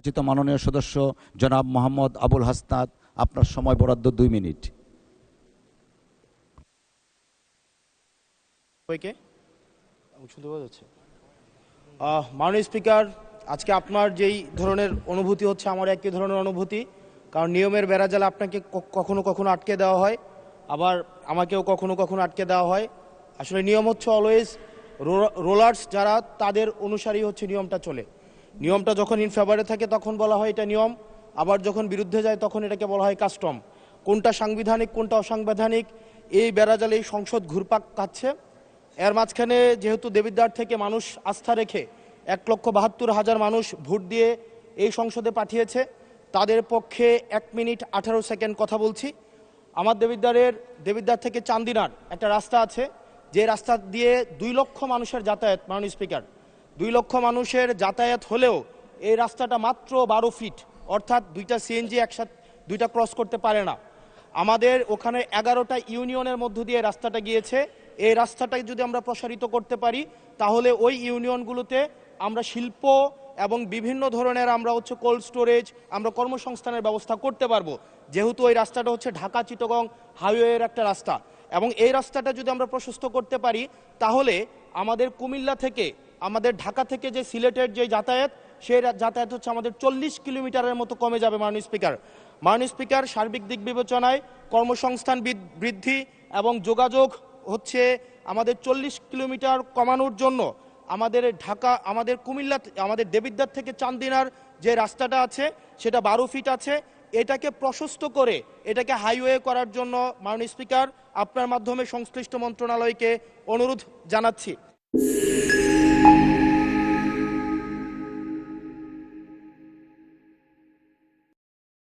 নির্বাচিত মাননীয় সদস্য জনাব মোহাম্মদ আবুল হাসনাত, আপনার সময় বরাদ্দ 2 মিনিট। মাননীয় স্পিকার, আজকে আপনার যেই ধরনের অনুভূতি হচ্ছে আমার একই ধরনের অনুভূতি, কারণ নিয়মের বেড়াজালে আপনাকে কখনো কখনো আটকে দেওয়া হয়, আবার আমাকেও কখনো কখনো আটকে দেওয়া হয়। আসলে নিয়ম হচ্ছে অলওয়েজ রোলার্স যারা তাদের অনুসারী হচ্ছে নিয়মটা চলে। নিয়মটা যখন ইন ফেভারে থাকে তখন বলা হয় এটা নিয়ম, আবার যখন বিরুদ্ধে যায় তখন এটাকে বলা হয় কাস্টম। কোনটা সাংবিধানিক কোনটা অসাংবিধানিক এই বেড়াজালে এই সংসদ ঘুরপাক খাচ্ছে। এর মাঝখানে যেহেতু দেবিদ্বার থেকে মানুষ আস্থা রেখে 1,72,000 মানুষ ভোট দিয়ে এই সংসদে পাঠিয়েছে, তাদের পক্ষে 1 মিনিট 18 সেকেন্ড কথা বলছি। আমার দেবিদ্বার থেকে চান্দিনার একটা রাস্তা আছে, যে রাস্তা দিয়ে 2 লক্ষ মানুষের যাতায়াত। মাননীয় স্পিকার, 2 লক্ষ মানুষের যাতায়াত হলেও এই রাস্তাটা মাত্র 12 ফিট, অর্থাৎ 2টা সিএনজি একসাথে 2টা ক্রস করতে পারে না। আমাদের ওখানে 11টা ইউনিয়নের মধ্য দিয়ে রাস্তাটা গিয়েছে। এই রাস্তাটাকে যদি আমরা প্রসারিত করতে পারি তাহলে ওই ইউনিয়নগুলোতে আমরা শিল্প এবং বিভিন্ন ধরনের আমরা হচ্ছে কোল্ড স্টোরেজ, আমরা কর্মসংস্থানের ব্যবস্থা করতে পারবো, যেহেতু ওই রাস্তাটা হচ্ছে ঢাকা চিটাগং হাইওয়ের একটা রাস্তা। এবং এই রাস্তাটা যদি আমরা প্রশস্ত করতে পারি তাহলে আমাদের কুমিল্লা থেকে আমাদের ঢাকা থেকে যে সিলেটের যে যাতায়াত, সেই যাতায়াত হচ্ছে আমাদের 40 কিলোমিটারের মতো কমে যাবে। মাননীয় স্পিকার, সার্বিক দিক বিবেচনায় কর্মসংস্থান বৃদ্ধি এবং যোগাযোগ হচ্ছে আমাদের 40 কিলোমিটার কমানোর জন্য আমাদের কুমিল্লা আমাদের দেবিদ্বার থেকে চান্দিনার যে রাস্তাটা আছে সেটা 12 ফিট আছে। এটাকে প্রশস্ত করে এটাকে হাইওয়ে করার জন্য মাননীয় স্পিকার আপনার মাধ্যমে সংশ্লিষ্ট মন্ত্রণালয়কে অনুরোধ জানাচ্ছি।